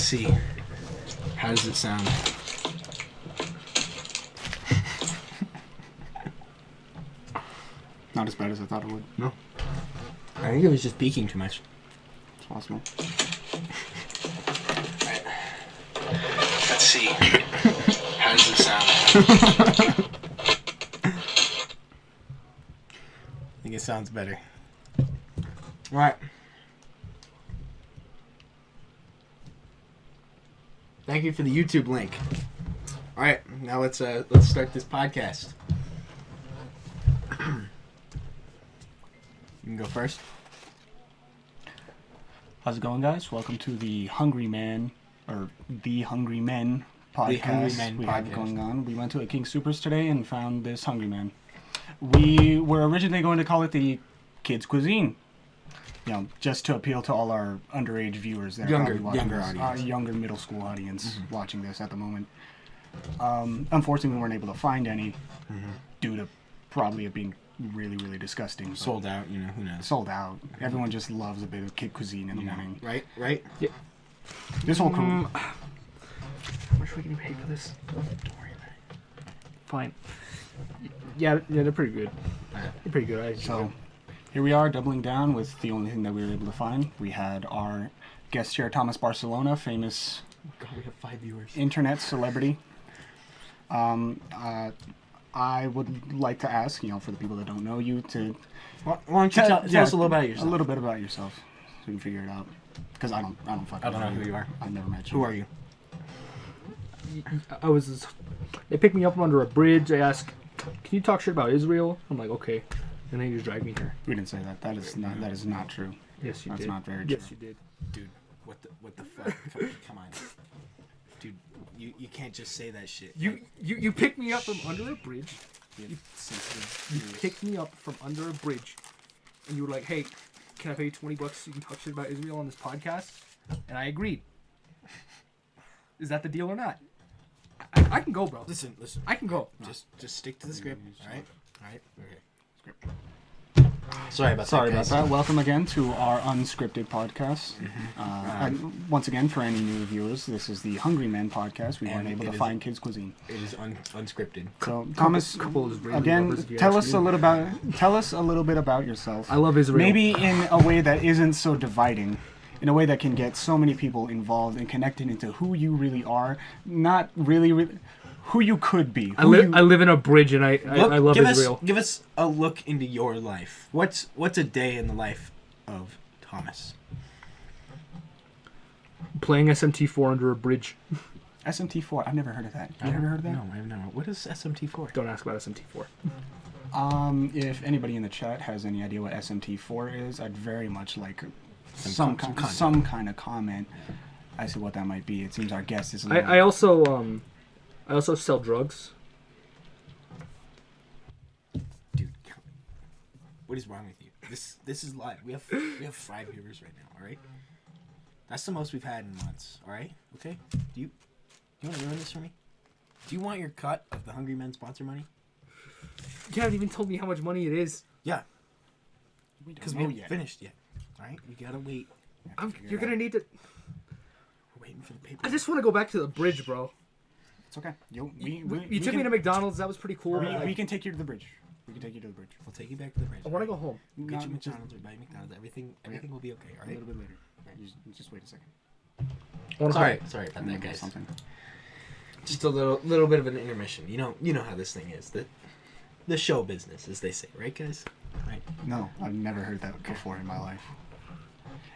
see. How does it sound? Not as bad as I thought it would. No. I think it was just peaking too much. It's possible. Right. Let's see. How does it sound? I think it sounds better. Alright. Thank you for the YouTube link. Alright, now let's start this podcast. You can go first. How's it going, guys? Welcome to the Hungry Man, or the Hungry Men podcast. The Hungry Men we podcast. have going on. We went to a King Supers today and found this Hungry Man. We were originally going to call it the Kids Cuisine. You know, just to appeal to all our underage viewers that are probably watching younger this, audience. our younger middle school audience watching this at the moment. Unfortunately, we weren't able to find any due to probably it being really, really disgusting. but Sold out, you know, who knows. Sold out. Everyone just loves a bit of kid cuisine in the morning. Right? Yeah. This whole crew. How much are we gonna pay for this? Don't worry about it. Fine. Yeah, they're pretty good. They're pretty good. So here we are, doubling down with the only thing that we were able to find. We had our guest here, Thomas Barcelona, famous God, we have 5 viewers. internet celebrity. I would like to ask, you know, for the people that don't know you, to Why don't you tell us a little about yourself? A little bit about yourself, so we can figure it out. Because I don't fucking I don't know who you are. I've never met you. Who are you? They picked me up from under a bridge. They asked, "Can you talk shit about Israel?" I'm like, "Okay," and they just dragged me here. We didn't say that. That is not true. Yes, you That's did. not very true. Yes, you did. Dude, what the fuck? Come on. Dude, you can't just say that shit. You picked me up from under a bridge. You Sensitive. picked me up from under a bridge, and you were like, "Hey, can I pay you $20 so you can talk shit about Israel on this podcast?" And I agreed. Is that the deal or not? I can go, bro. Listen. I can go. Just stick to the script, alright? Alright? Okay. Script. Sorry about that. Welcome again to our unscripted podcast. And once again, for any new viewers, this is the Hungry Men podcast. We weren't And able to it is- find kids cuisine. It is unscripted. So, Thomas, couple of Israeli again, lovers, if you tell ask us me. tell us a little bit about yourself. I love Israel. Maybe in a way that isn't so dividing, in a way that can get so many people involved and connected into who you really are, not really who you could be. I live in a bridge, and I love give Israel. Give us a look into your life. What's a day in the life of Thomas? Playing SMT4 under a bridge. SMT4. I've never heard of that. You ever heard of that? No, I've never. What is SMT4? Don't ask about SMT4. If anybody in the chat has any idea what SMT4 is, I'd very much like some kind of comment as to what that might be. It seems our guest is. I also sell drugs. Dude, what is wrong with you? This is live. We have 5 viewers right now. All right. That's the most we've had in months. All right. Okay. Do you want to ruin this for me? Do you want your cut of the Hungry Men sponsor money? You haven't even told me how much money it is. Yeah. We don't Because know we haven't yet. finished yet. All right. We gotta wait. You're gonna need to. We're waiting for the paper. I just want to go back to the bridge, bro. It's okay. You took me to McDonald's. That was pretty cool. We can take you to the bridge. We can take you to the bridge. We'll take you back to the bridge. I want to go home. We'll get you Not- McDonald's. We'll buy you McDonald's. Everything will be okay. All A right. little bit later. Just wait a second. I wanna Sorry home. about I'm that, gonna do guys. something. Just a little bit of an intermission. You know how this thing is. The show business, as they say, right, guys? Right. No, I've never heard that before in my life.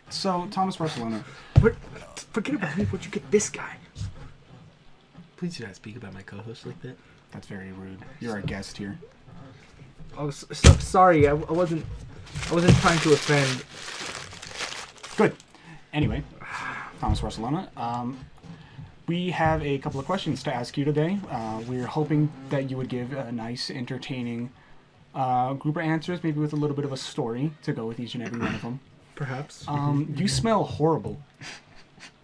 So, Thomas Barcelona. Forget about me. What'd you get this guy? Please do not speak about my co-host like that. That's very rude. You're our guest here. Oh, sorry. I wasn't trying to offend. Good. Anyway, Thomas Barcelona. We have a couple of questions to ask you today. We're hoping that you would give a nice, entertaining group of answers, maybe with a little bit of a story to go with each and every one of them. Perhaps. You smell horrible.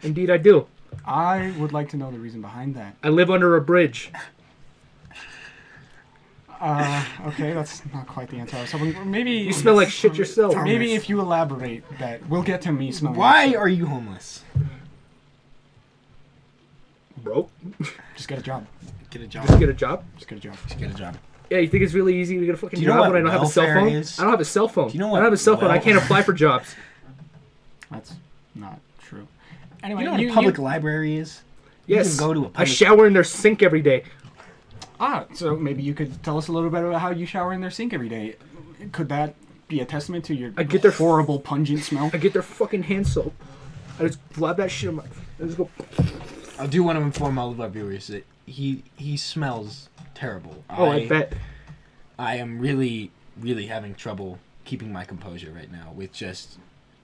Indeed, I do. I would like to know the reason behind that. I live under a bridge. Okay, that's not quite the answer I was hoping. Maybe You smell like shit yourself. Maybe if you elaborate that, we'll get to me smelling. Why like shit. are you homeless? broke. Just get a job. Get a job. Just get a job. Just get a job. Just get a job. Yeah, you think it's really easy to get a fucking Do you know job what when I don't have a cell welfare phone? is? I don't have a cell phone. Do you know I what don't have a cell phone. I can't apply for jobs. That's not true. Anyway, You know what a public library is? You Yes. can go to a I public... shower in their sink every day. so maybe you could tell us a little bit about how you shower in their sink every day. Could that be a testament to your I get their horrible, pungent smell? I get their fucking hand soap. I just blab that shit on my... I just go... I do want to inform all of our viewers that he smells terrible. Oh, I bet. I am really, really having trouble keeping my composure right now with just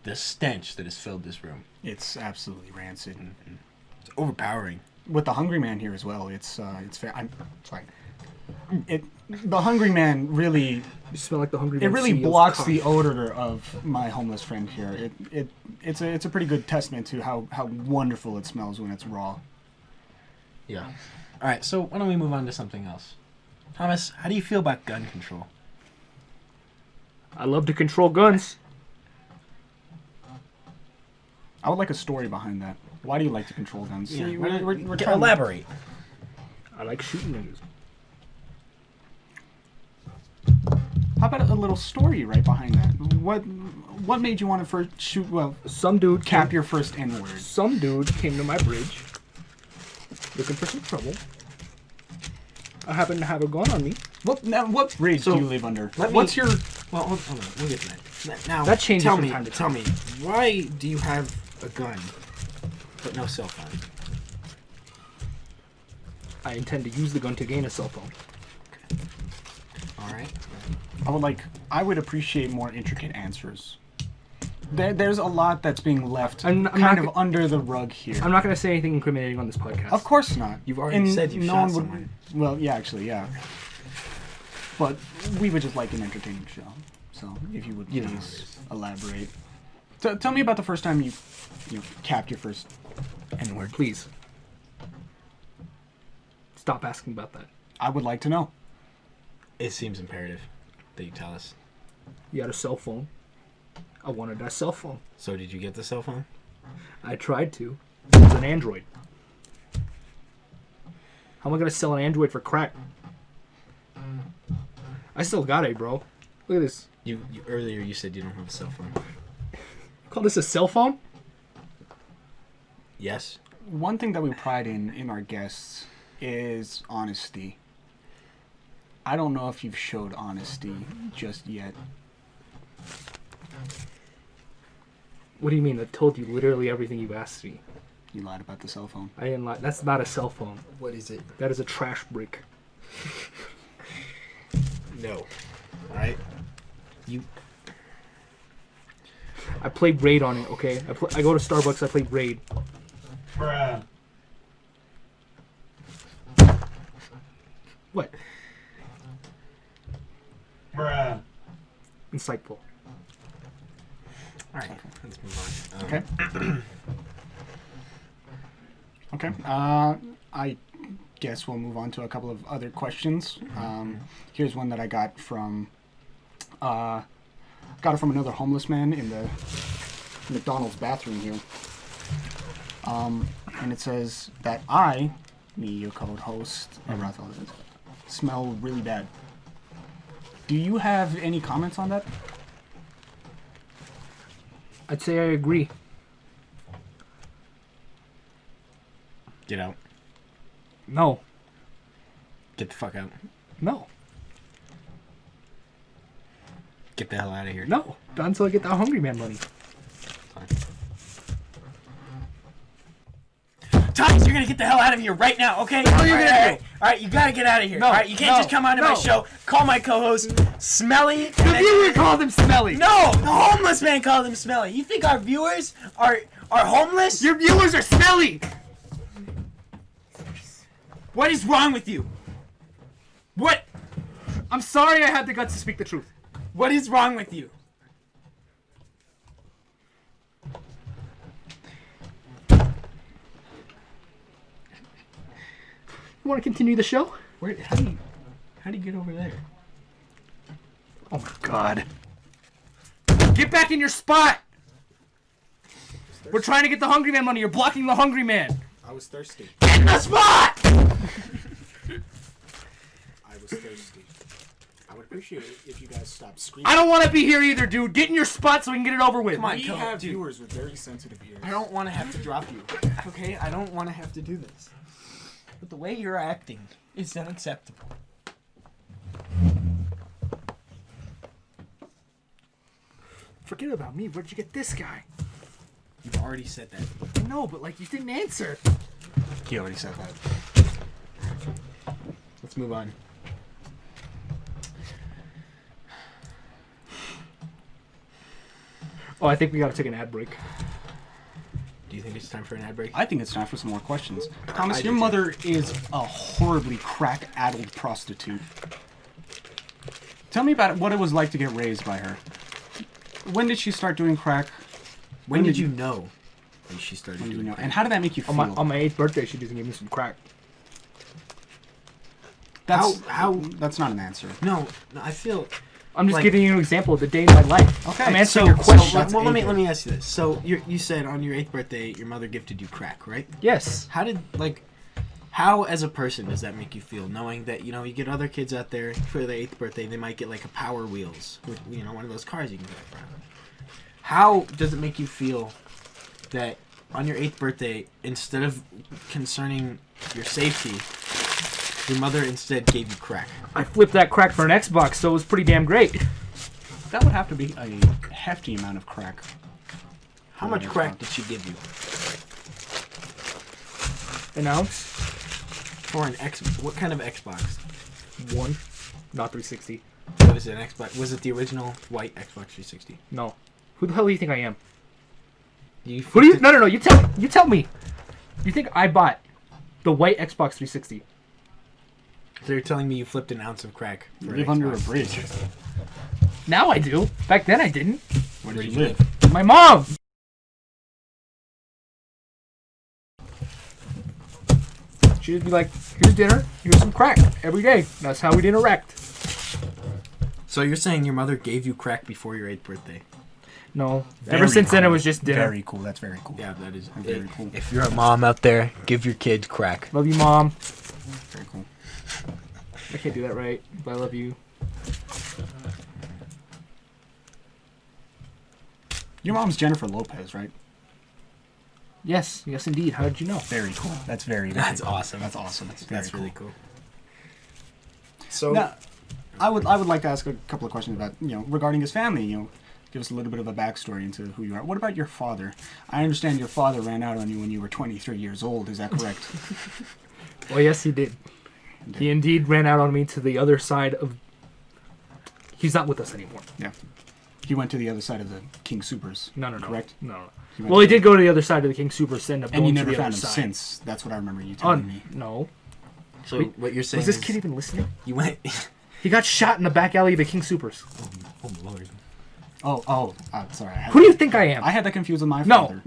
the stench that has filled this room. It's absolutely rancid. It's overpowering. With the Hungry Man here as well, it's fair. I'm sorry. The Hungry Man really... You smell like the hungry It man really CEO's blocks cock. the odor of my homeless friend here. It's a pretty good testament to how wonderful it smells when it's raw. Yeah. All right, so why don't we move on to something else? Thomas, how do you feel about gun control? I love to control guns. I would like a story behind that. Why do you like to control guns? See, we're trying to- elaborate. I like shooting niggas. How about a little story right behind that? What made you want to first shoot? Well, Some dude cap your first N-word. Some dude came to my bridge looking for some trouble. I happen to have a gun on me. What bridge So, do you live under? let me- What's your... Well, hold on. We'll get to that. Now, That changes tell from me, time to tell me, why do you have a gun but no cell phone? I intend to use the gun to gain a cell phone. All right. I would appreciate more intricate answers. There's a lot that's being left I'm kind not of under the rug here. I'm not going to say anything incriminating on this podcast. Of course not. You've already said you shot someone. Well, yeah, actually, yeah. But we would just like an entertaining show. So if you would You know please how it is. elaborate. Tell me about the first time you capped your first N-word. Please. Stop asking about that. I would like to know. It seems imperative that you tell us. You had a cell phone. I wanted that cell phone. So did you get the cell phone? I tried to. It was an Android. How am I going to sell an Android for crack? I still got it, bro. Look at this. You earlier you said you don't have a cell phone. Call this a cell phone? Yes. One thing that we pride in our guests is honesty. I don't know if you've showed honesty just yet. What do you mean? I told you literally everything you've asked me. You lied about the cell phone. I didn't lie. That's not a cell phone. What is it? That is a trash brick. No. All right. I play Raid on it, okay? I go to Starbucks, I play Raid. Bruh. What? Bruh. Insightful. All right. Let's move on. Okay. Okay. I guess we'll move on to a couple of other questions. Here's one that I got from another homeless man in the McDonald's bathroom here. And it says that me, your co-host, Rathel, smell really bad. Do you have any comments on that? I'd say I agree. Get out. No. Get the fuck out. No. Get the hell out of here. No. Not until I get that Hungry Man money. Thomas, you're gonna get the hell out of here right now, okay? All right, all right, you gotta get out of here. No, all right, you can't just come onto my no. show, call my co-host Smelly. The viewer called him smelly. No, the homeless man called him Smelly. You think our viewers are homeless? Your viewers are smelly. What is wrong with you? What? I'm sorry I had the guts to speak the truth. What is wrong with you? You want to continue the show? How do you get over there? Oh my god. Get back in your spot! We're trying to get the Hungry Man money. You're blocking the Hungry Man. I was thirsty. Get in the spot! I was thirsty. I would appreciate it if you guys stopped screaming. I don't want to be here either, dude. Get in your spot so we can get it over with. Come on, We Joe, have dude. viewers with very sensitive ears. I don't want to have to drop you. Okay? I don't want to have to do this. But the way you're acting is unacceptable. Forget about me. Where'd you get this guy? You've already said that. I know, but like you didn't answer. He already said that. Let's move on. Oh, I think we gotta take an ad break. Do you think it's time for an ad break? I think it's time for some more questions. Thomas, I your do too. mother is a horribly crack-addled prostitute. Tell me about what it was like to get raised by her. When did she start doing crack? When did you know when she started When did you doing know? crack? And how did that make you feel? On my 8th birthday, she just gave me some crack. That's, how- That's not an answer. No, I feel... I'm just Like- giving you an example of the day in my life. Okay, I'm answering So, your question. well, let me ask you this. So, you said on your 8th birthday, your mother gifted you crack, right? Yes. How as a person does that make you feel, knowing that, you get other kids out there for their 8th birthday, they might get like a Power Wheels, with, one of those cars you can drive around. How does it make you feel that on your 8th birthday, instead of concerning your safety, your mother instead gave you crack? I flipped that crack for an Xbox, so it was pretty damn great. That would have to be a hefty amount of crack. How much crack did she give you? An ounce? For an what kind of Xbox? One. Not 360. What is it, an Xbox? Was it the original white Xbox 360? No. Who the hell do you think I am? You Who do you? No. You tell me. You think I bought the white Xbox 360? So you're telling me you flipped an ounce of crack? You for live an under a Xbox bridge. 360? Now I do. Back then I didn't. Where Where did did you you live? My mom. She'd be like, "Here's dinner. Here's some crack every day." That's how we'd interact. So you're saying your mother gave you crack before your 8th birthday? No. Very Ever since then, it cool. was just dinner. Very cool. That's very cool. Yeah, that is Very cool. If you're a mom out there, give your kid crack. Love you, mom. Very cool. I can't do that right, but I love you. Your mom's Jennifer Lopez, right? Yes, indeed. How did you know? Very cool. That's very. That's cool. awesome. That's awesome. That's very really cool. So Now, I would like to ask a couple of questions about regarding his family. Give us a little bit of a backstory into who you are. What about your father? I understand your father ran out on you when you were 23 years old. Is that correct? Well, yes, he did. He indeed ran out on me to the other side of... He's not with us anymore. Yeah. He went to the other side of the King Supers. No. Correct? No. He went Well, he to- did go to the other side of the King Super, end up And going you to never the found other him side. since. That's what I remember you telling me. No. So Wait, what you're saying Was this is kid even listening? you went... He got shot in the back alley of the King Supers. oh, Lord. Sorry. Who do you think I am? I had that confused with my No. father.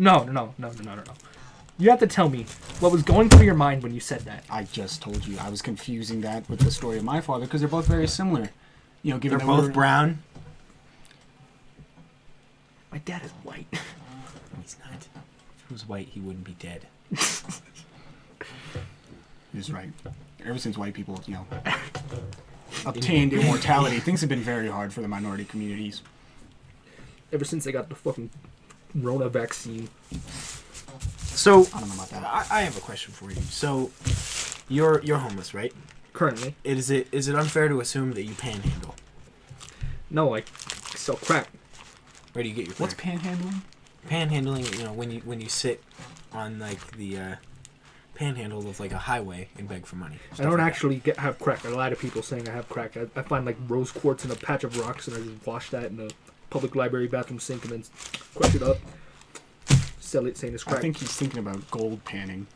You have to tell me what was going through your mind when you said that. I just told you I was confusing that with the story of my father because they're both very similar. Given They're that both we're- brown? My dad is white. No, he's not. If he was white, he wouldn't be dead. He's right. Ever since white people, obtained immortality, things have been very hard for the minority communities. Ever since I got the fucking Rona vaccine. So, I don't know about that. I have a question for you. So, you're homeless, right? Currently. Is it unfair to assume that you panhandle? No, I sell crack. Where do you get your What's crack? panhandling? Panhandling, when you sit on like the panhandle of like a highway and beg for money. I don't actually have crack. I lie to people saying I have crack. I find like rose quartz in a patch of rocks and I just wash that in a public library bathroom sink and then crush it up. Sell it saying it's crack. I think he's thinking about gold panning.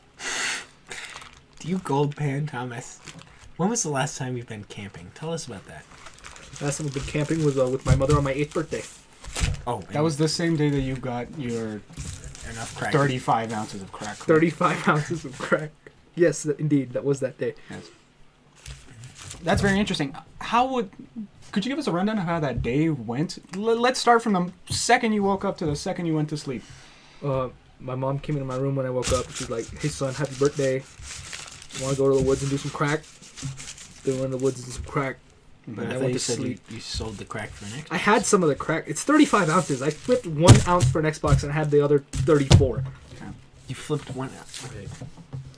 Do you gold pan, Thomas? When was the last time you've been camping? Tell us about that. Last time I've been camping was with my mother on my 8th birthday. Oh, That was the same day that you got your enough crack. 35 ounces of crack. correct? 35 ounces of crack. Yes, indeed, that was that day. Yes. That's very interesting. Could you give us a rundown of how that day went? Let's start from the second you woke up to the second you went to sleep. My mom came into my room when I woke up. She's like, "Hey son, happy birthday. Want to go to the woods and do some crack?" Then went in the woods and did some crack. But And I I thought went you to said sleep. you sold the crack for an Xbox. I had some of the crack. It's 35 ounces. I flipped 1 ounce for an Xbox and I had the other 34. You flipped one out. Okay.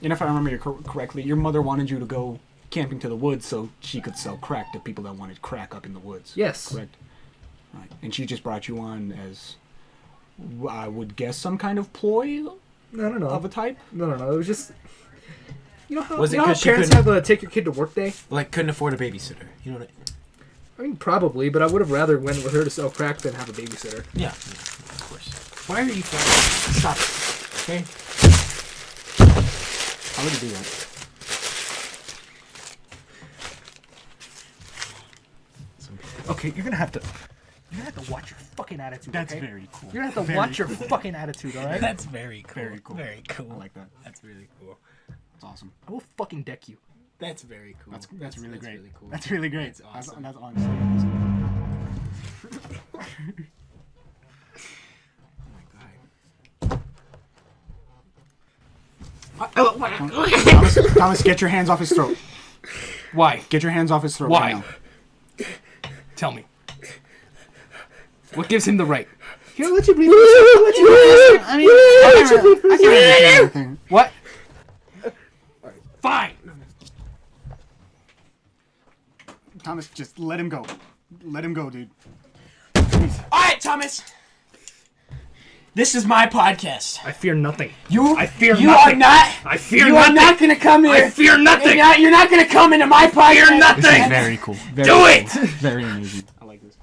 And if I remember correctly, your mother wanted you to go camping to the woods so she could sell crack to people that wanted crack up in the woods. Yes. Correct. Right. And she just brought you on as, I would guess, some kind of ploy No. of a type? No. It was just... You know how, Was it you know how 'cause she parents couldn't- have a take your kid to work day? Like, couldn't afford a babysitter. You know what I mean, probably, but I would have rather went with her to sell crack than have a babysitter. Yeah, of course. Why are you fighting? Stop it. Okay? How would you do that? Okay, you're gonna have to watch your fucking attitude. That's okay? very cool. You're gonna have to Very watch your cool. fucking attitude, all right? That's very cool. Very cool. Very cool. I like that. That's really cool. That's awesome. I will fucking deck you. That's very cool. That's really great. Really cool. That's really great. That's awesome. That's honestly amazing. Oh my god. Thomas, get your hands off his throat. Why? Get your hands off his throat. Why? Right now. Tell me. What gives him the right? He'll let you breathe. I'll let you breathe. I mean, I can't really say anything. What? Fine. Thomas, just let him go. Let him go, dude. Alright, Thomas. This is my podcast. I fear nothing. I fear you nothing. are not. I fear you nothing. are not gonna come here. I fear nothing. You're not gonna come into my podcast. Fear nothing. This is very cool. Very Do cool. it. Very amazing. I like this.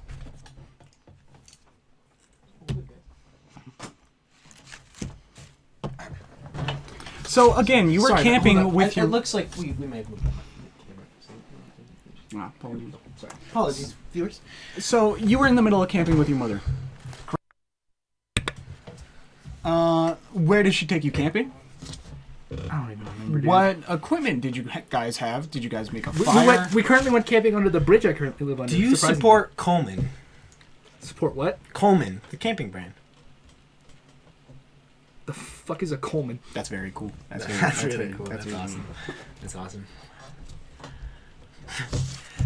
So again, you were Sorry, camping hold on. with your. It looks like we may have moved the camera. Sorry. Apologies, viewers. So you were in the middle of camping with your mother. Where did she take you camping? I don't even remember. Dude. What equipment did you guys have? Did you guys make a fire? We currently went camping under the bridge I currently live under. Do you surprisingly. support Coleman? Support what? Coleman, the camping brand. The fuck is a Coleman? That's very cool. That's really cool. That's That's really awesome. That's awesome.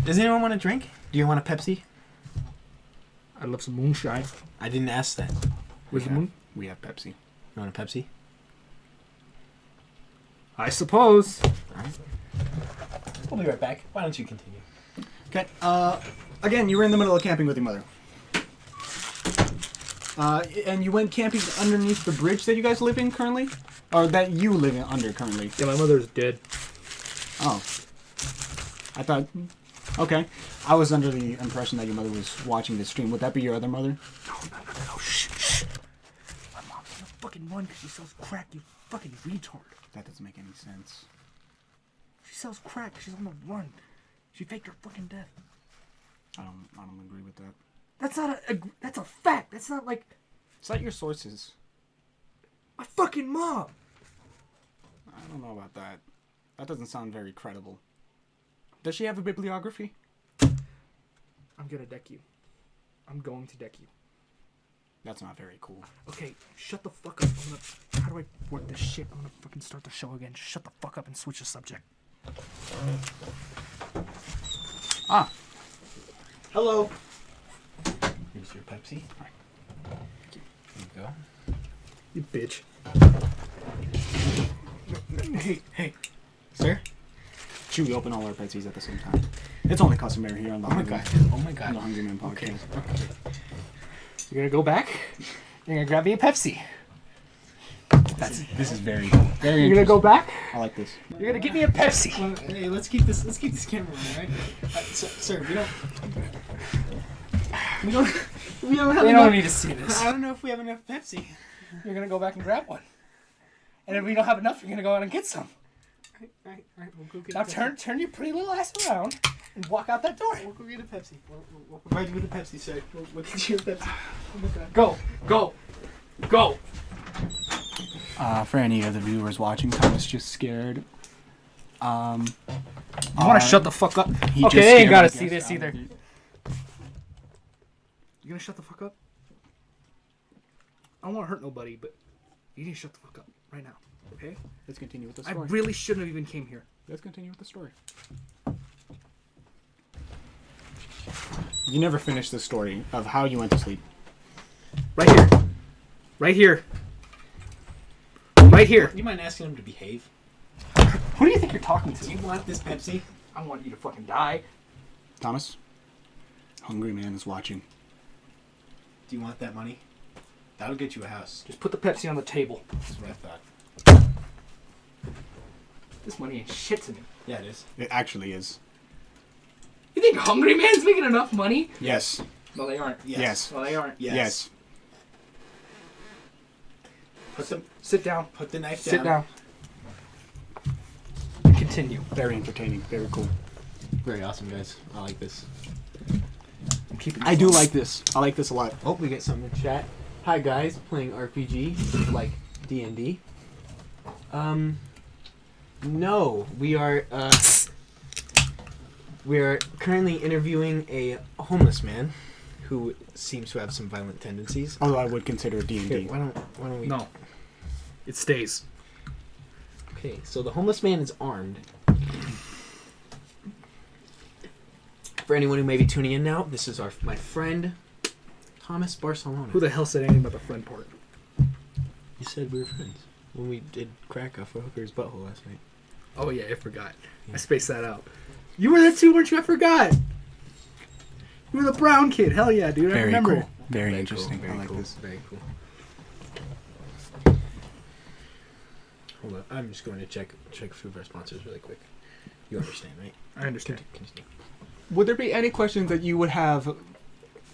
Does anyone want a drink? Do you want a Pepsi? I'd love some moonshine. I didn't ask that. Where's the moon? We have Pepsi. You want a Pepsi? I suppose. We'll be right back. Why don't you continue? Okay. Again, you were in the middle of camping with your mother. And you went camping underneath the bridge that you guys live in currently? Or that you live in under currently? Yeah, my mother's dead. Oh. I thought... Okay. I was under the impression that your mother was watching the stream. Would that be your other mother? No, shh. My mom's gonna fucking run because she sells crack, you fucking retard. That doesn't make any sense. She sells crack. She's on the run. She faked her fucking death. I don't agree with that. That's not that's a fact. That's not like Is that your sources? my fucking mom. I don't know about that. That doesn't sound very credible. Does she have a bibliography? I'm gonna deck you. I'm going to deck you. That's not very cool. Okay, shut the fuck up. How do I work this shit? I'm gonna fucking start the show again. Just shut the fuck up and switch the subject. Ah. Hello. Here's your Pepsi. There you go. You bitch. Hey, sir. Should we open all our Pepsis at the same time? It's only customary here on the Oh my Hungry- god. Oh my on god. the Hungry Man podcast. Okay. You're gonna go back? You're gonna grab me a Pepsi. This is very cool. Very You're gonna go back? I like this. You're gonna get me a Pepsi. Well, hey, let's keep this camera on, right? Sir, we don't have They enough. don't need to see this. I don't know if we have enough Pepsi. You're gonna go back and grab one. And if we don't have enough, you're gonna go out and get some. Right, we'll go get Now a Pepsi. turn your pretty little ass around and walk out that door. We'll go get a Pepsi. We'll provide you with a Pepsi, sir. We'll get you a Pepsi. Oh my god. Go. For any of the viewers watching, Thomas just scared. You wanna shut the fuck up? He Okay, just they ain't scared gotta my see guest this out of either. the- You gonna shut the fuck up? I don't wanna hurt nobody, but You need to shut the fuck up right now, okay? Let's continue with the I story. really shouldn't have even came here. Let's continue with the story. You never finished the story of how you went to sleep. Right here. Right here. Right here. You mind asking him to behave? Who do you think you're talking Do to? you want this Pepsi? I want you to fucking die. Thomas, Hungry Man is watching. Do you want that money? That'll get you a house. Just put the Pepsi on the table. That's what I thought. This money ain't shit to me. Yeah, it is. It actually is. You think Hungry Man's making enough money? Yes. No, they aren't. Yes. No, they aren't. Yes. Yes. Sit down. Put the knife Sit down. down. Continue. Very entertaining. Very cool. Very awesome, guys. I like this. I'm keeping. I do like this. I like this a lot. Oh, we get something in chat. Hi guys, playing RPG like D&D. No, we are currently interviewing a homeless man who seems to have some violent tendencies. Although I would consider Here, D&D. why don't we? No. It stays. Okay, so the homeless man is armed. For anyone who may be tuning in now, this is my friend Thomas Barcelona. Who the hell said anything about the friend part? You said we were friends when we did crack off a hooker's butthole last night. Oh yeah, I forgot. Yeah. I spaced that out. You were there too, weren't you? I forgot. You were the brown kid. Hell yeah, dude. I Very remember. cool. Very Very interesting. Cool, very I like cool, this. Very cool. Hold on, I'm just going to check a few of our sponsors really quick. You understand, right? I understand. Continue. Would there be any questions that you would have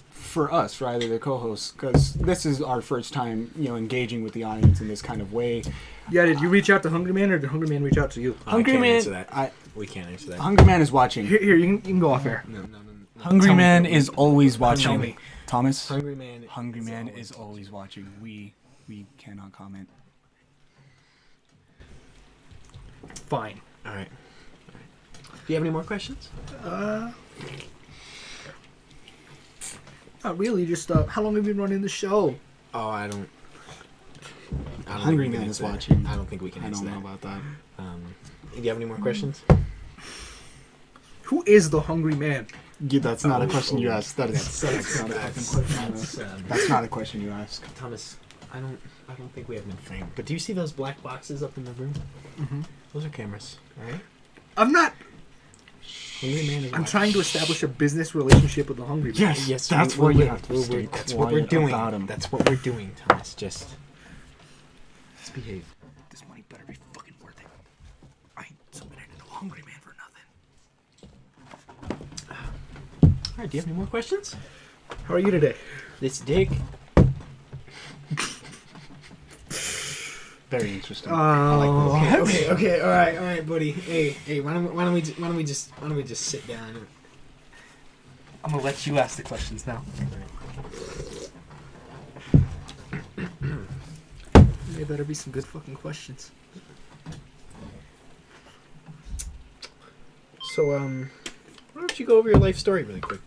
for us, for either the co-hosts? Because this is our first time, engaging with the audience in this kind of way. Yeah, did you reach out to Hungry Man or did Hungry Man reach out to you? Hungry I can't Man, answer that. I, We can't answer that. Hungry Man is watching. Here, you can go off air. No. Hungry Tell me. Man is always watching. Tell me. Thomas, Hungry Man. Hungry Man is always watching. We cannot comment. Fine. All right. Do you have any more questions? Not really. Just how long have you been running the show? Oh, I don't Hungry think we can Man is answer that. watching. I don't think we can I answer don't know that. about that. Do you have any more questions? Who is the Hungry Man? Yeah, that's not a question you asked. That's not a fucking that's- question you that's, asked. That's not a question you ask. Thomas, I don't think we have been framed. But do you see those black boxes up in the room? Mm-hmm. Those are cameras. All right. I'm not. Hungry Man is I'm watching. trying to establish a business relationship with the Hungry Man. Yes, that's we're- why you we're- have to we're- stay That's what we're quiet doing. about him. That's what we're doing, Thomas. Just behave. This money better be fucking worth it. I ain't submitting to no Hungry Man for nothing. All right. Do you have any more questions? How are you today? This dick. Very interesting. I like this. Okay. All right, buddy. Hey. Why don't we just sit down? I'm gonna let you ask the questions now. There better be some good fucking questions. So, why don't you go over your life story really quick?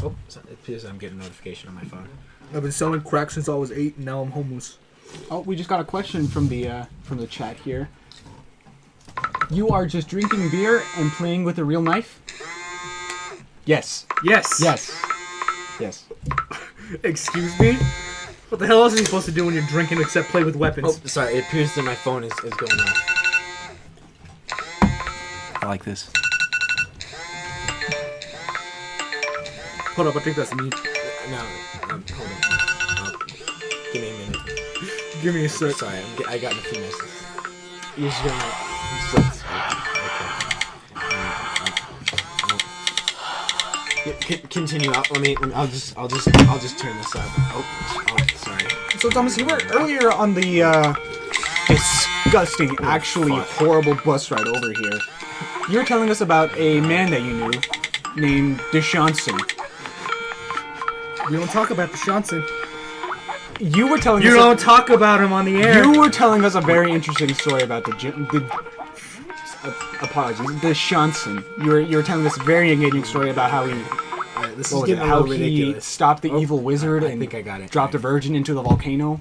Oh, it appears I'm getting a notification on my phone. I've been selling crack since I was 8, and now I'm homeless. Oh, we just got a question from the chat here. You are just drinking beer and playing with a real knife? Yes. Yes. Yes. Excuse me. What the hell else are you supposed to do when you're drinking except play with weapons? Oh, sorry. It appears that my phone is going off. I like this. Hold up, I think that's me. No, hold on. Oh, give me a minute. Give me a sec. Sorry, I got a few messages. You're just gonna. Continue. I'll just turn this up. Oh, sorry. So Thomas, you were earlier on the disgusting, actually horrible bus ride over here. You were telling us about a man that you knew named Deshaunson. We don't talk about the Johnson. You were telling You us don't talk about him on the air. you were telling us a very interesting story about apologies, Deshaunson. You were telling us a very engaging story about how he This what was is it, getting a how little he ridiculous. stopped the evil wizard I and think I got it. dropped a virgin into the volcano.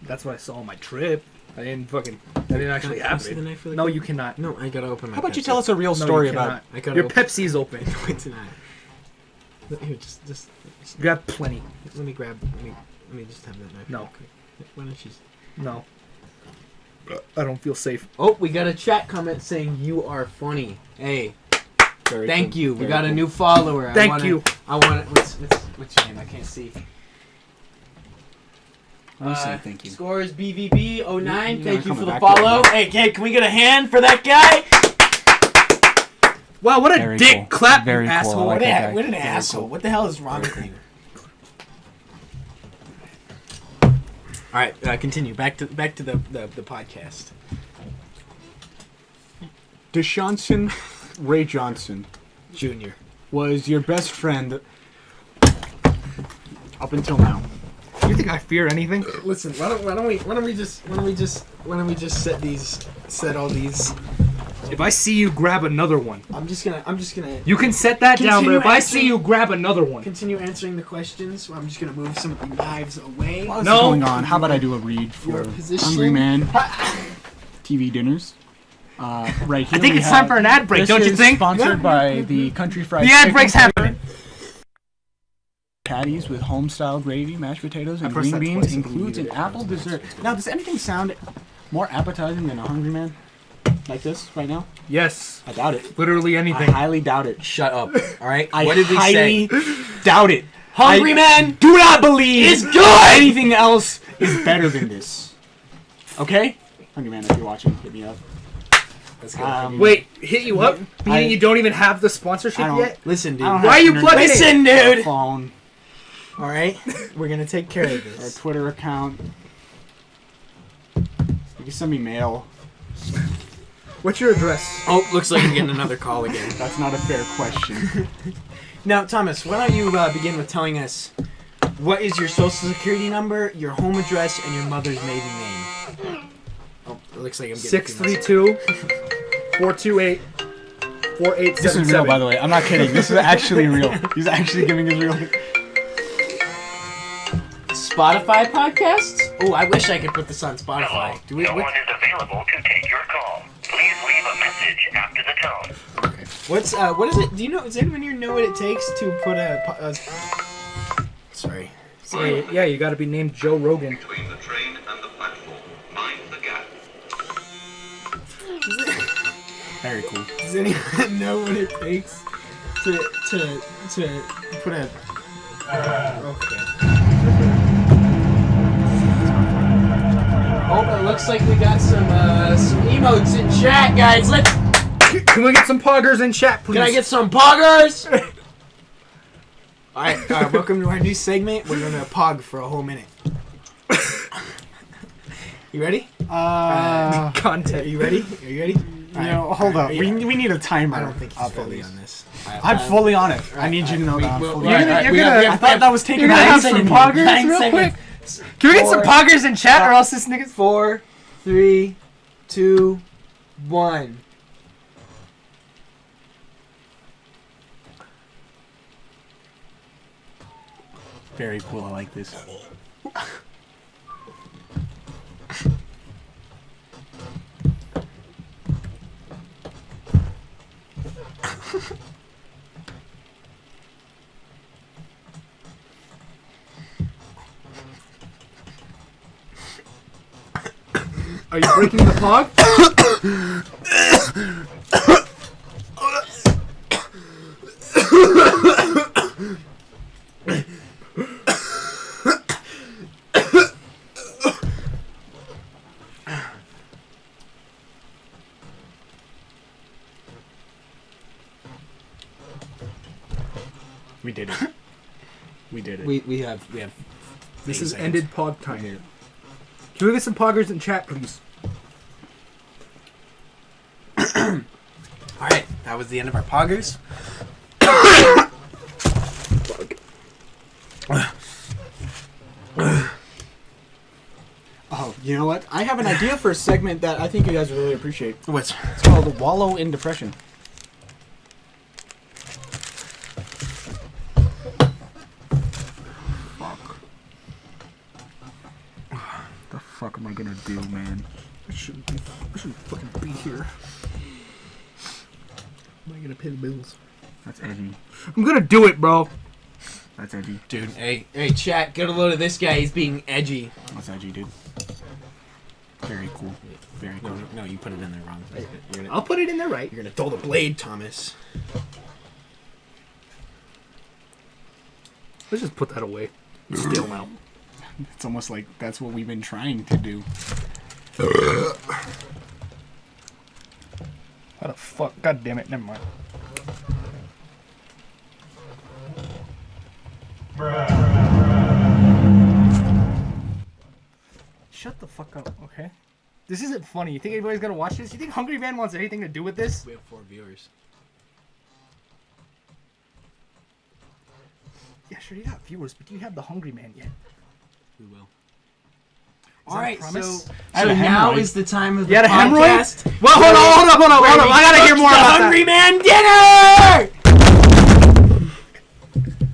That's what I saw on my trip. I didn't actually Can I see the happen. knife really No, quick? you cannot. No, I gotta open my. How about you Pepsi. tell us a real No, story you about? cannot. I gotta Your open- Pepsi's open. No, it's not. Here, just You got plenty. let me grab. Let me just have that knife. No. real quick. Why don't you? No. I don't feel safe. Oh, we got a chat comment saying you are funny. Hey, Very thank cool. you. We Very got a cool. new follower. Thank you. I want. What's your name? I can't see. Let me say thank you. Scores BVB 09. You Thank gotta you for come the back to follow. it. Hey, can we get a hand for that guy? Wow, what a Very dick cool. clap, Very you cool. I asshole. like that guy. What an Very asshole. cool. What the hell is wrong with you? All right, continue. Back to the podcast. Deshaunson Ray Johnson Junior. was your best friend up until now. You think I fear anything? Listen, why don't we just set all these. If I see you grab another one, I'm just gonna you can set that down. But Continue if I answering- see you grab another one, continue answering the questions. I'm just gonna move some of the knives away. What's No. going on? How about I do a read Your for position. Hungry Man TV dinners? Right here. I think we it's time have- for an ad break. this Don't you is think? Sponsored by the Country Fried The ad Chicken break's happening. Patties with home-style gravy, mashed potatoes, and pressed green that beans. twice and Includes an deleted it. apple dessert. Now, does anything sound more appetizing than a Hungry Man? Like this right now? Yes, I doubt it. literally I anything. highly doubt it. Shut up. All right. I What did we highly say? doubt it. Hungry I Man do not believe is good. anything else is better than this. Okay? Hungry Man, if you're watching, hit me up. Let's go. Wait, hit you up? I- Meaning you don't even have the sponsorship I don't- yet? Listen, dude. I don't Why have are you internet, plugging Listen, or dude. phone, All right. We're gonna take care of or a this. Twitter account. You can send me mail. What's your address? Oh, looks like I'm getting another call again. That's not a fair question. Now, Thomas, why don't you begin with telling us what is your social security number, your home address, and your mother's maiden name? Oh, it looks like I'm getting 632-428-4877. This is real, by the way. I'm not kidding. This is actually real. He's actually giving his real. Spotify podcasts? Oh, I wish I could put this on Spotify. Hello. Do we? No one is available to take your call. Please leave a message after the tone. What's what is it? Do you know? Does anyone here know what it takes to put Sorry. Yeah, you gotta be named Joe Rogan. Between the train and the platform. Mind the gap. Very cool. Does anyone know what it takes to put a? Okay. Oh, it looks like we got some emotes in chat, guys. Can we get some poggers in chat, please? Can I get some poggers? All right, welcome to our new segment. We're gonna pog for a whole minute. You ready? Are content? you ready? Are you ready? No, hold up. We need a timer. I don't think he's up at fully least. on this. I'm fully on it. I need you to know that I'm We'll- fully we'll- on it. Alright, You're we gonna- have- I thought that was taken You're gonna away have from some me. poggers 9 real quick? seconds. Can we get some poggers in chat, or else this nigga's 4, 3, 2, 1. Very cool. I like this. Are you breaking the pog? We did it. We did it. We have. This is seconds. ended pog time. Can we get some poggers in chat, please? All right, that was the end of our poggers. Oh, you know what? I have an idea for a segment that I think you guys would really appreciate. What's It's called Wallow in Depression. am I gonna do, man? I shouldn't fucking be here. Am I gonna pay the bills? That's edgy. I'm gonna do it, bro. That's edgy. Dude, hey, chat, get a load of this guy. He's being edgy. That's edgy, dude. Very cool. Very cool. No, you put it in there wrong. You're gonna, I'll put it in there right. you're gonna dull the blade, Thomas. Let's just put that away. It's still now. It's almost like that's what we've been trying to do. How the fuck? God damn it. Never mind. Shut the fuck up, okay? This isn't funny. You think anybody's gonna watch this? You think Hungry Man wants anything to do with this? We have 4 viewers. Yeah, sure, you got viewers, but do you have the Hungry Man yet? We will. Is All that a right, promise? so I had a now hemorrhoid. is the time of the You had a podcast. hemorrhoid? Well, hold on. I gotta hear more the about Hungry that. Man dinner.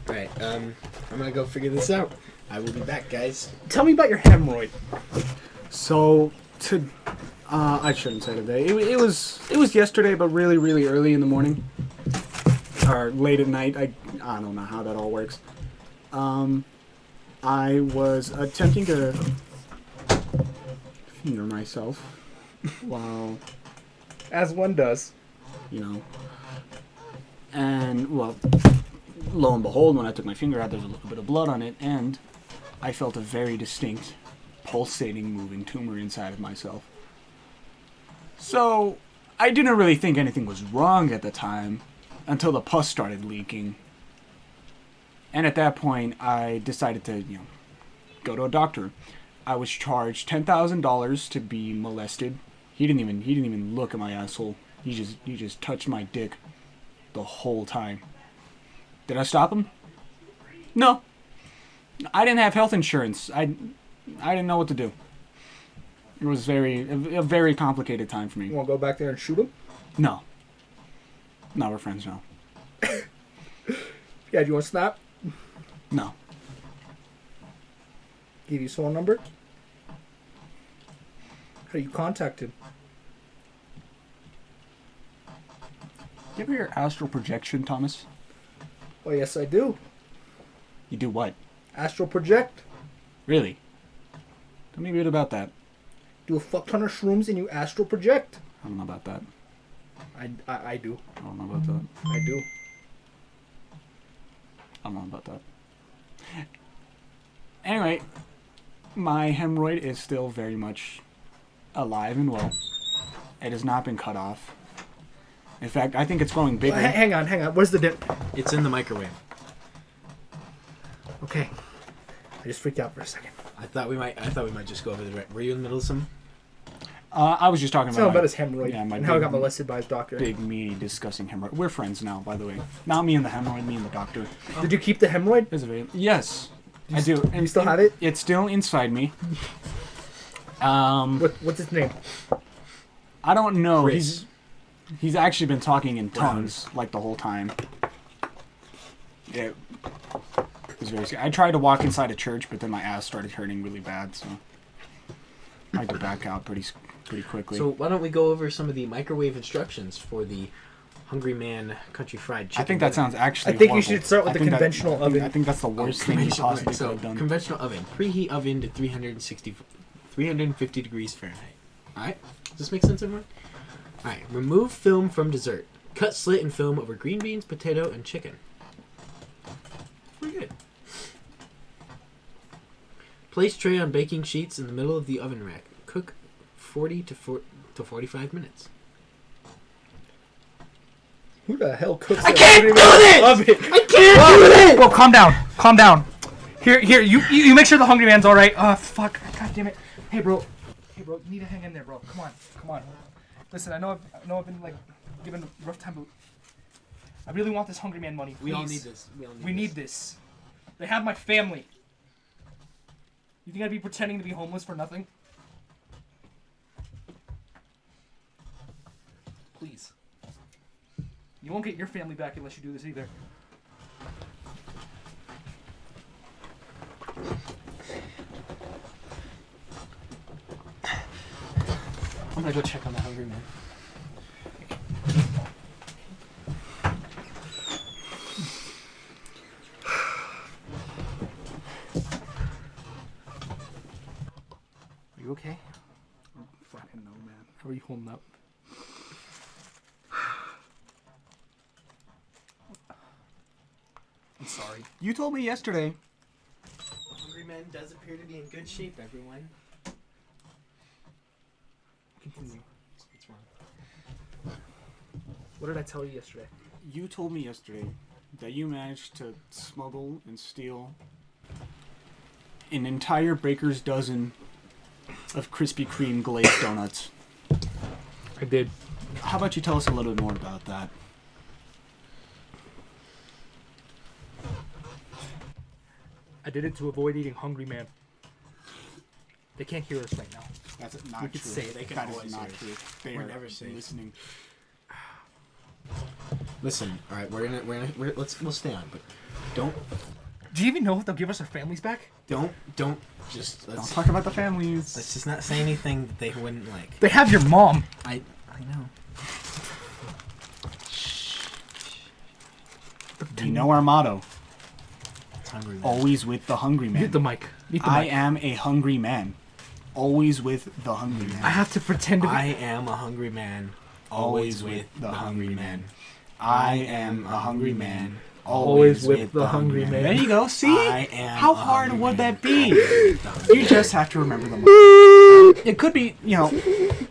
All right, I'm gonna go figure this out. I will be back, guys. Tell me about your hemorrhoid. So I shouldn't say today. It was yesterday, but really, really early in the morning, or late at night. I don't know how that all works. I was attempting to finger myself while, As one does. and well, lo and behold, when I took my finger out, there's a little bit of blood on it, and I felt a very distinct, pulsating, moving tumor inside of myself. So, I didn't really think anything was wrong at the time, until the pus started leaking. And at that point, I decided to, go to a doctor. I was charged $10,000 to be molested. He didn't even look at my asshole. He just touched my dick the whole time. Did I stop him? No. I didn't have health insurance. I didn't know what to do. It was a very complicated time for me. You wanna go back there and shoot him? No. No, we're friends now. Yeah, do you wanna snap? No. Give you his phone number? How do you contact him? You ever hear astral projection, Thomas? Oh, yes, I do. You do what? Astral project. Really? Tell me a bit about that. Do a fuck ton of shrooms and you astral project. I don't know about that. I do. I don't know about that. I do. I don't know about that. Anyway, my hemorrhoid is still very much alive and well. It has not been cut off. In fact, I think it's growing bigger. Hang on. Where's the dip? It's in the microwave. Okay. I just freaked out for a second. I thought we might just go over the. Were you in the middle of some? I was just talking Tell him about about his hemorrhoid and how he got molested by his doctor. big, meaty, disgusting hemorrhoid. We're friends now, by the way. Not me and the hemorrhoid, me and the doctor. Did you keep the hemorrhoid? Yes, I do. And you still have it? It's still inside me. What's his name? I don't know. Chris. He's actually been talking in tongues like the whole time. It was very scary. I tried to walk inside a church, but then my ass started hurting really bad, so I had to back out pretty quickly. So why don't we go over some of the microwave instructions for the Hungry Man Country Fried Chicken? I think that sounds actually I think you horrible. should start with the conventional oven. I think that's the worst thing you possibly could So have done. conventional oven, preheat oven to 350 degrees Fahrenheit. All right, does this make sense, everyone? All right, remove film from dessert. Cut slit and film over green beans, potato, and chicken. Pretty good. Place tray on baking sheets in the middle of the oven rack. Cook 40 to 45 minutes. Who the hell cooks I can't do this! I can't do this! Well, calm down. Here, you make sure the Hungry Man's all right. Fuck, god damn it. Hey, bro, you need to hang in there, bro. Come on. Listen, I know I've been like given a rough time, but I really want this Hungry Man money. Please. We all need this. We need this. They have my family. You think I'd be pretending to be homeless for nothing? Please. You won't get your family back unless you do this either. I'm gonna go check on the hungry man. Are you okay? Fucking no, man. How are you holding up? I'm sorry. You told me yesterday. Hungry Man does appear to be in good shape, everyone. Continue. What's wrong? What did I tell you yesterday? You told me yesterday that you managed to smuggle and steal an entire baker's dozen of Krispy Kreme glazed donuts. I did. How about you tell us a little bit more about that? I did it to avoid eating hungry man. They can't hear us right now. That's not We could true. say it. They can That is always not hear us. true. They We're are never safe. listening. Listen, all right, we'll stay on, but don't Do you even know if they'll give us our families back? just Don't let's talk about the families. just not say anything that they wouldn't like. They have your mom. I know. You know our motto. It's Hungry Man. Always with the hungry man. Mute the mic. Mute the I mic. am a hungry man. Always with the hungry man. I have to pretend to be. I am a hungry man. Always with the hungry man. I am a hungry man. Always with the hungry man. There you go. See? I am How a hard hungry would man. that be? The hungry You just have to remember the motto. It could be,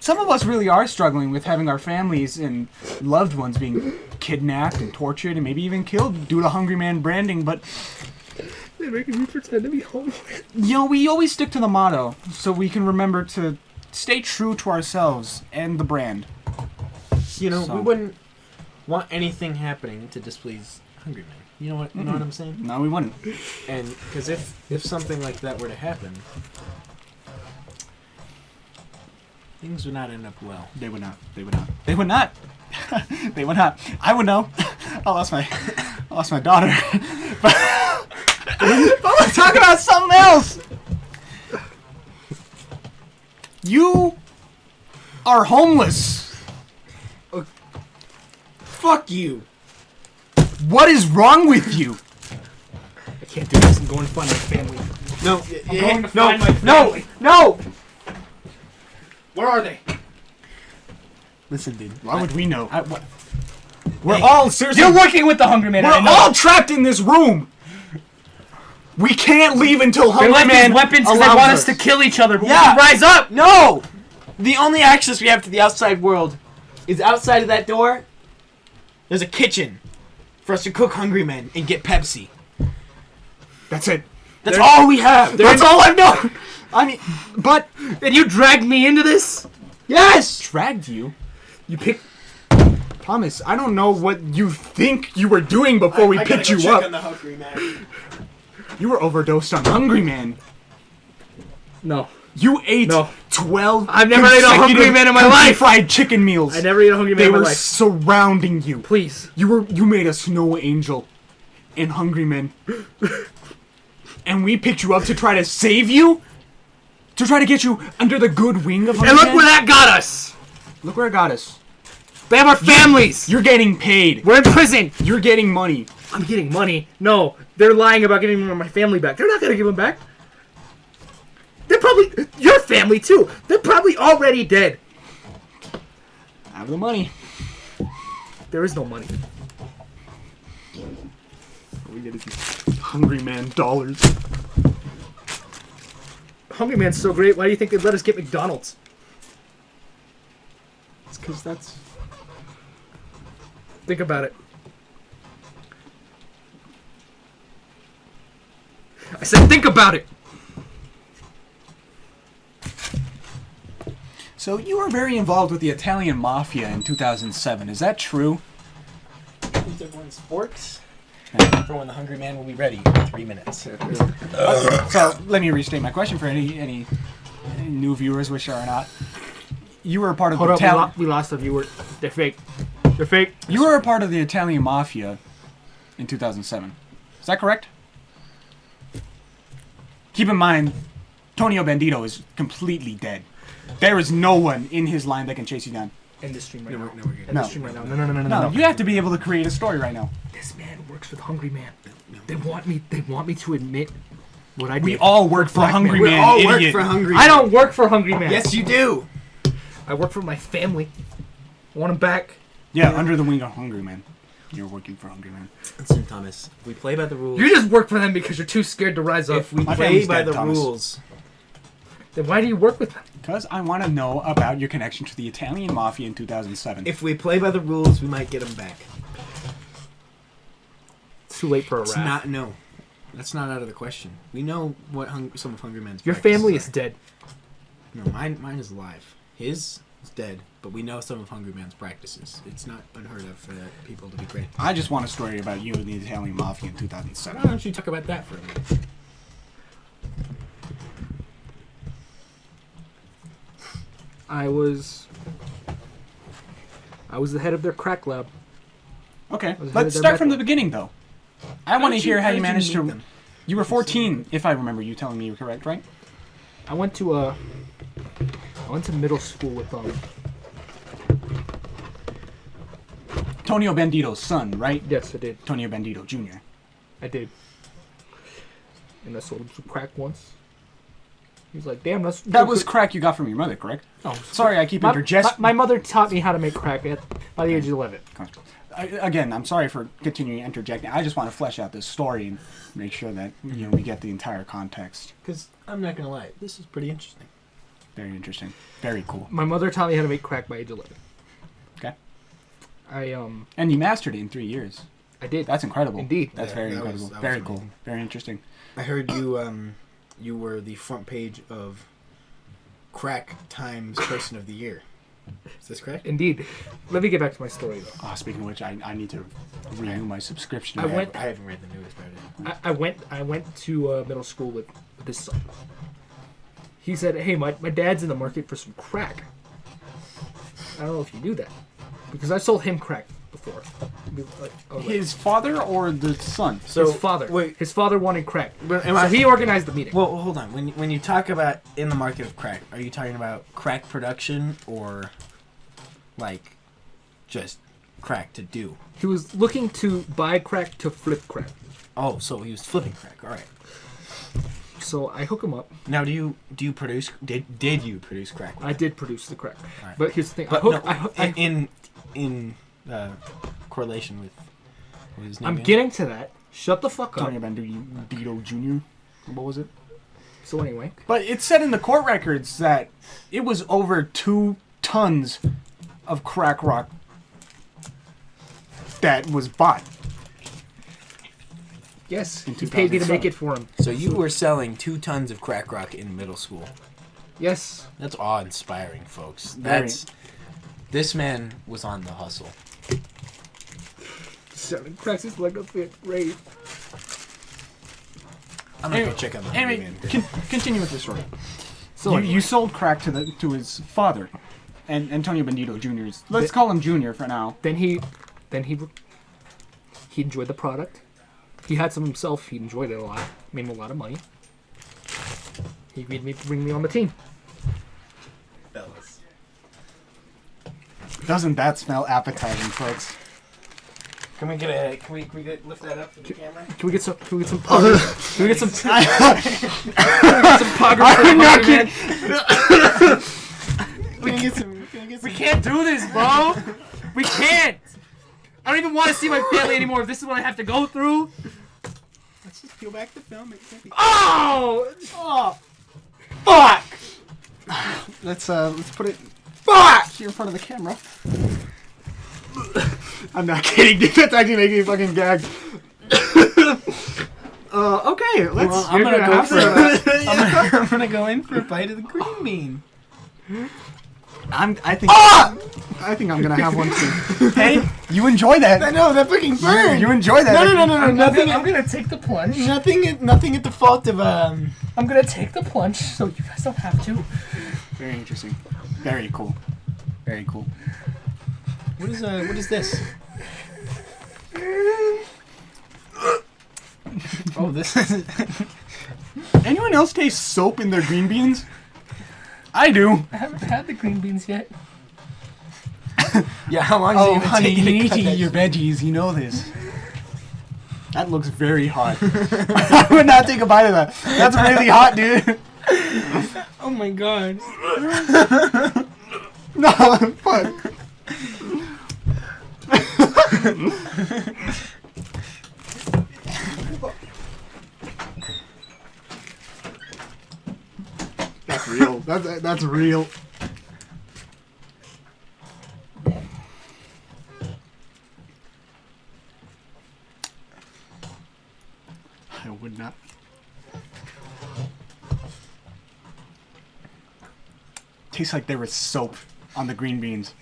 some of us really are struggling with having our families and loved ones being kidnapped and tortured and maybe even killed due to hungry man branding, but They're making me pretend to be hungry. we always stick to the motto so we can remember to stay true to ourselves and the brand. You know, So- we wouldn't want anything happening to displease Hungry Man. You know what? You know what I'm saying? No, we wouldn't. And because if something like that were to happen, things would not end up well. They would not. They would not. They would not. They would not. I would know. I lost my daughter. But let's talk about something else. You are homeless. Fuck you! What is wrong with you? I can't do this. I'm going to find my family. No, I'm going to find my family. No. Where are they? listen, dude. Why would we know? What? We're all seriously. You're working with the hungry man. I We're know. all trapped in this room. We can't leave until They Hungry left Man these weapons because they allows want us to kill each other. But Yeah. we can rise up. No! The only access we have to the outside world is outside of that door. There's a kitchen for us to cook Hungry Men and get Pepsi. That's it. That's all we have. That's all I've known. I mean, but And you dragged me into this? Yes! dragged you. You picked. Thomas, I don't know what you think you were doing before we picked you up. the Hungry Man. You were overdosed on Hungry Man. No. You ate No. 12 I've never ate a Hungry consecutive Man in my Kentucky life. Fried chicken meals. I never ate a hungry man They in my were life. surrounding you. Please. You made a snow angel in Hungry Men. And we picked you up to try to save you? To try to get you under the good wing of Hungry And look Men? where that got us. Look where it got us. They have our families. You're getting paid. We're in prison. You're getting money. I'm getting money. No, they're lying about giving my family back. They're not gonna give them back. They're probably your family too. They're probably already dead. Have the money. There is no money. We get these Hungry Man dollars. Hungry Man's so great. Why do you think they let us get McDonald's? It's because that's... Think about it. I said think about it. So you were very involved with the Italian Mafia in 2007. Is that true? Use everyone's forks for when the Hungry Man will be ready in 3 minutes. So let me restate my question for any new viewers, which are not. You were a part of Hold the up, Italian. we lost a viewer. They're fake. They're fake. You were a part of the Italian Mafia in 2007. Is that correct? Keep in mind, Tonio Bandito is completely dead. There is no one in his line that can chase you down. End this stream right No, now. we're good. End No. this stream right now. No. No, you have to be able to create a story right now. This man works for the Hungry Man. They want me to admit what I did. We all work for Black Hungry man. We Man, all idiot. work for Hungry. I don't work for Hungry Man. Yes, you do. I work for my family. I want him back. Yeah, under the wing of Hungry Man. You're working for Hungry Man. Listen, Thomas. If we play by the rules. You just work for them because you're too scared to rise up. If we My play family's by dead, the Thomas. rules. Then why do you work with them? Because I want to know about your connection to the Italian Mafia in 2007. If we play by the rules, we might get them back. It's too late for a It's rap. not. No, that's not out of the question. We know what some of Hungry Man's. Your practices family are. is dead. No, mine is alive. His is dead, but we know some of Hungry Man's practices. It's not unheard of for people to be great. I just want a story about you and the Italian Mafia in Why 2007. don't you talk about that for a minute? I was the head of their crack lab. Okay, was let's their start from the method. beginning, though. I want to hear how you managed meet to... them? You were 14, if I remember you telling me you're correct, right? I went to middle school with Tonio Bandito's son, right? Yes, I did. Tonio Bandito Jr. I did. And I sold him some crack once. He was like, "Damn, that's That was crack you got from your mother, correct? Oh, Sorry, I keep my interjecting. mother taught me how to make crack by the age of 11. Again, I'm sorry for continuing interjecting. I just want to flesh out this story and make sure that we get the entire context. Because I'm not gonna lie, this is pretty interesting. Very interesting. Very cool. My mother taught me how to make crack by age 11. Okay. And you mastered it in 3 years. I did. That's incredible. Indeed. That's Yeah, very that incredible. was- that was Very cool. amazing. Very interesting. I heard you were the front page of Crack Times Person of the Year. Is this correct? Indeed. Let me get back to my story though. Speaking of which, I need to renew my subscription. I went- I haven't read the newest about it. I went to middle school with this son. He said, "Hey, my dad's in the market for some crack." I don't know if you knew that, because I sold him crack before. I was like, His father or the son? his father. Wait. His father wanted crack, But so he organized the meeting. Well, hold on. When you talk about in the market of crack, are you talking about crack production or like just crack to do? He was looking to buy crack to flip crack. Oh, so he was flipping crack. All right. So I hook him up. Now, do you produce? Did you produce crack? I did produce the crack, Alright. but here's the thing. But I in correlation with what his name I'm is? getting to that. Shut the fuck up. Tonio Bandito Jr. What was it? So anyway, But it said in the court records that it was over 2 tons of crack rock that was bought. yes, In he paid me to 2007. make it for him. So you were selling 2 tons of crack rock in middle school. Yes, That's awe-inspiring, folks. Very. This man was on the hustle. selling crack since like the 5th grade. I'm gonna Anyway- go check on the Anyway, man. continue with the story. So You sold crack to his father, and Antonio Bandito Jr.'s. Let's call him Junior for now. then he enjoyed the product. He had some himself. He enjoyed it a lot. Made him a lot of money. He agreed me to bring me on the team. Fellas. Doesn't that smell appetizing, folks? Can we get lift that up for the camera? Can we get some poggers? Can we get some poggers? I'm not kidding. We can't do this, bro. We can't. I don't even want to see my family anymore. If this is what I have to go through. Let's just peel back the film. Oh! Fuck! Let's put it back here in front of the camera. I'm not kidding, dude. That's actually making me fucking gag. Okay, let's. Well, I'm gonna go for I'm gonna go in for a bite of the green bean. I think I'm gonna have one too. Hey, you enjoy that? I know that fucking burn. You enjoy that? No, nothing. I'm gonna take the plunge. Nothing at the fault of I'm gonna take the plunge so you guys don't have to. Very interesting. Very cool. Very cool. What is this? Oh, this is. Anyone else taste soap in their green beans? I do. I haven't had the green beans yet. Yeah, how long is it Oh, gonna honey, take you to need cut to that eat your shit? veggies. You know this. That looks very hot. I would not take a bite of that. That's really hot, dude. Oh my god. No, fuck. That's real. That's real. I would not. Tastes like there was soap on the green beans.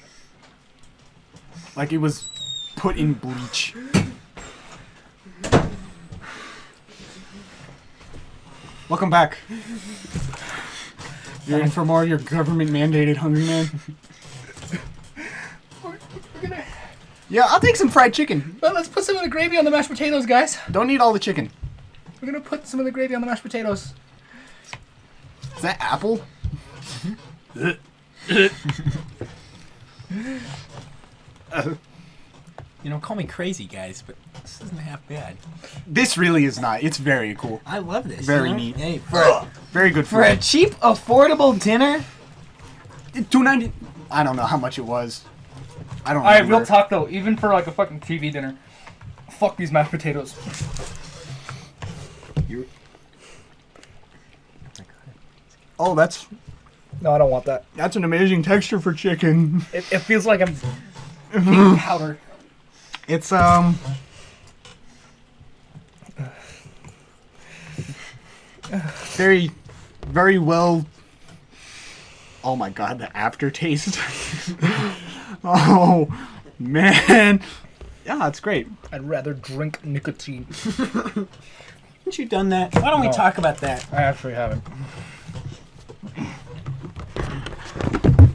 Like it was put in bleach. Welcome back. You're in for more of your government mandated Hungry Man? Yeah, I'll take some fried chicken. Well, let's put some of the gravy on the mashed potatoes, guys. Don't need all the chicken. We're gonna put some of the gravy on the mashed potatoes. Is that apple? You know, call me crazy, guys, but this isn't half bad. This really is not. It's very cool. I love this. Very you know? neat. Hey, for Very good for a food. cheap, affordable dinner. $2.90. I don't know how much it was. I don't. Alright, remember. real talk though, even for like a fucking TV dinner, fuck these mashed potatoes. Oh, that's No, I don't want that. an amazing texture for chicken. It feels like I'm eating powder. It's very, very well. Oh my god, the aftertaste. Oh man, yeah, it's great. I'd rather drink nicotine. Haven't you done that? Why don't we No. talk about that? I actually haven't.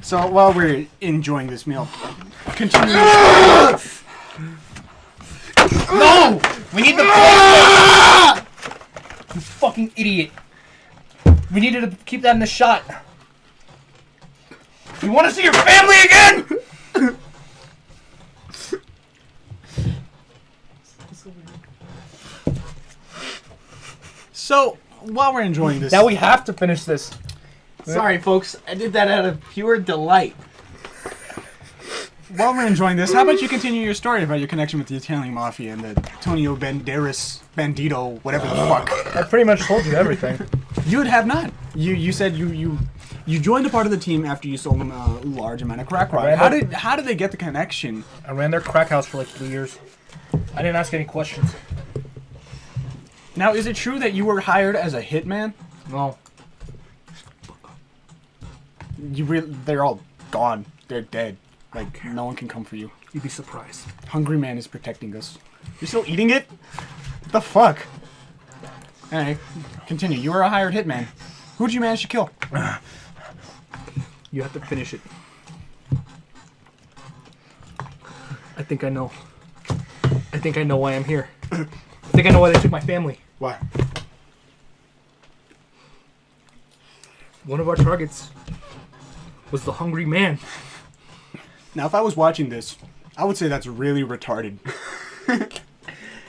So while we're enjoying this meal, continue. No! We need the plate! You fucking idiot. We needed to keep that in the shot. You want to see your family again? So while we're enjoying this, Now we have to finish this. Sorry, folks. I did that out of pure delight. while we're enjoying this, how about you continue your story about your connection with the Italian mafia and the Antonio Banderas Bandito, whatever the fuck. I pretty much told you everything. You would have not. You said you joined a part of the team after you sold them a large amount of crack rock. Right. How did they get the connection? I ran their crack house for like 3 years. I didn't ask any questions. Now, is it true that you were hired as a hitman? No. They're all gone. They're dead. Like no one can come for you. You'd be surprised. Hungry Man is protecting us. You're still eating it? What the fuck? Anyway, continue. You were a hired hitman. Who'd you manage to kill? You have to finish it. I think I know. I think I know why I'm here. I think I know why they took my family. Why? One of our targets was the Hungry Man. Now, if I was watching this, I would say that's really retarded.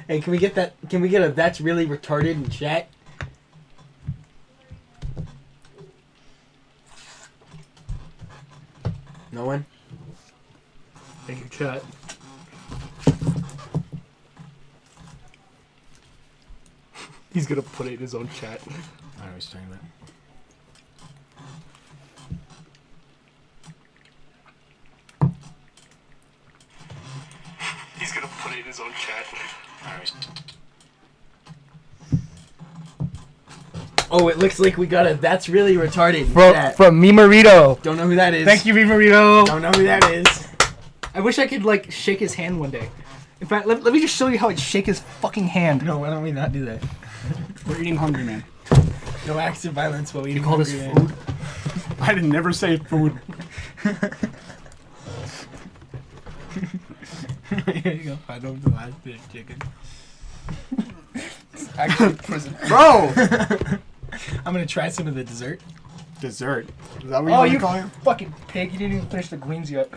Hey, can we get that? Can we get a "that's really retarded" in chat? No one. Thank you, chat. He's gonna put it in his own chat. I know what he's talking about. He's gonna put it in his own chat. Oh, it looks like we got a "that's really retarded" in From chat. Mimarito. Don't know who that is. Thank you, Mimarito. Don't know who that is. I wish I could like shake his hand one day. In fact, let me just show you how I'd shake his fucking hand. No, why don't we not do that? We're eating Hungry Man. No acts of violence while we You call this Hungry food? I didn't never say food. Man. Here you go. Find over the last bit of chicken. Actually, prison. Bro! I'm gonna try some of the dessert. Dessert. Is that what Oh, you you call it? fucking pig! You didn't even finish the greens yet.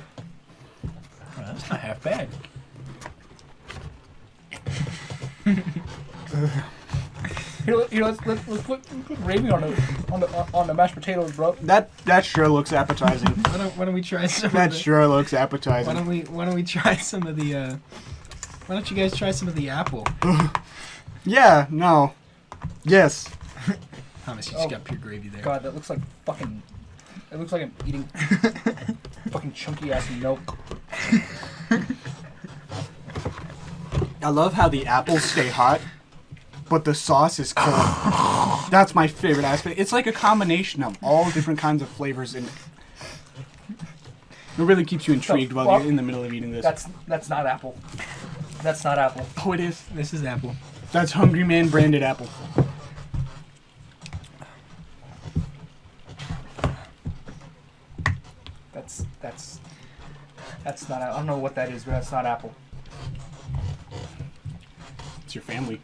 Oh, that's not half bad. Here, let's put gravy on the mashed potatoes, bro. That sure looks appetizing. Why don't we try some? That of the, sure looks Why appetizing. don't we try some of the? Why don't you guys try some of the apple? Yeah. No. Yes. Thomas, you just got pure gravy there. God, that looks like fucking. It looks like I'm eating fucking chunky ass milk. I love how the apples stay hot, but the sauce is cold. That's my favorite aspect. It's like a combination of all different kinds of flavors, and it really keeps you intrigued while you're in the middle of eating this. That's not apple. That's not apple. Oh, it is. This is apple. That's Hungry Man branded apple. That's not. I don't know what that is, but that's not apple. It's your family.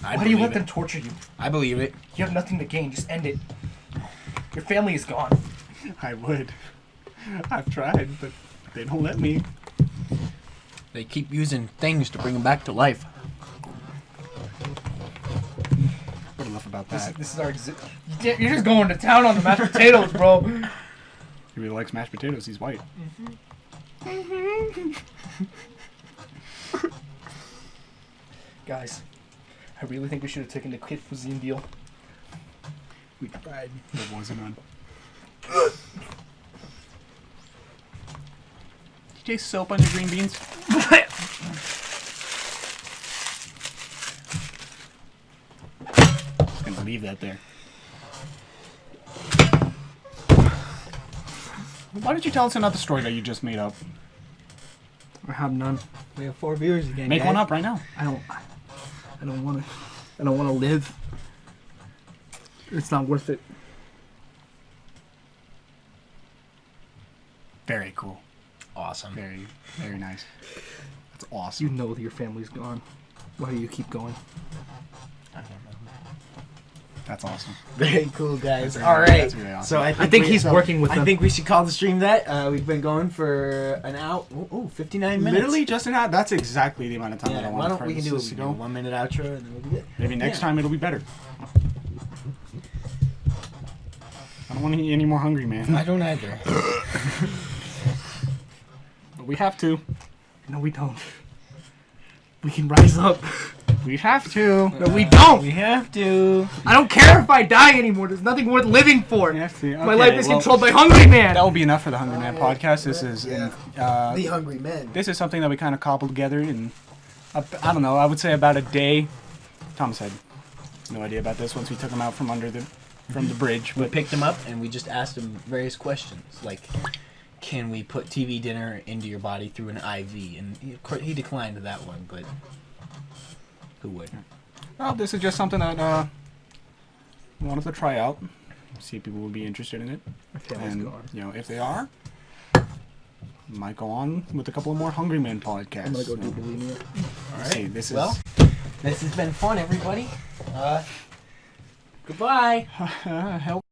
Why do you let them torture you? I believe it. You have nothing to gain. Just end it. Your family is gone. I would. I've tried, but they don't let me. They keep using things to bring them back to life. What enough about that? This is our. You're just going to town on the mashed potatoes, bro. He really likes mashed potatoes. He's white. Guys, I really think we should have taken the kid cuisine deal. We tried. There wasn't none. Did you taste soap on your green beans? Just gonna leave that there. Why don't you tell us another story that you just made up? I have none. We have 4 viewers again. Make guys. one up right now. I don't want to. I don't want to live. It's not worth it. Very cool. Awesome. Very, very nice. That's You awesome. know that your family's gone. Why do you keep going? I don't know. That's awesome. Very cool, guys. That's All really- right. that's really awesome. So I think he's working with I them. think we should call the stream that. We've been going for an hour. Oh, 59 minutes. Literally just an hour. That's exactly the amount of time Yeah, that I why want don't for we can this do to a go. 1 minute outro and then we'll be good. Maybe next Yeah. time it'll be better. I don't want to eat any more Hungry Man. I don't either. But we have to. No, we don't. We can rise up. We have to. No, we don't. We have to. I don't care if I die anymore. There's nothing worth living for. We have to. My Okay, life is well, controlled by Hungry Man. That will be enough for the Hungry Man podcast. This is The Hungry Men. this is something that we kind of cobbled together in, I don't know, I would say about a day. Thomas had no idea about this once we took him out from the bridge. We But picked him up and we just asked him various questions like, can we put TV dinner into your body through an IV? And he declined that one, but who would? well, this is just something that we wanted to try out, see if people would be interested in it, and you know if they are, might go on with a couple of more Hungry Man podcasts. I'm gonna go do So, bulimia. All right. see, this Well, this has been fun, everybody. Goodbye. is help.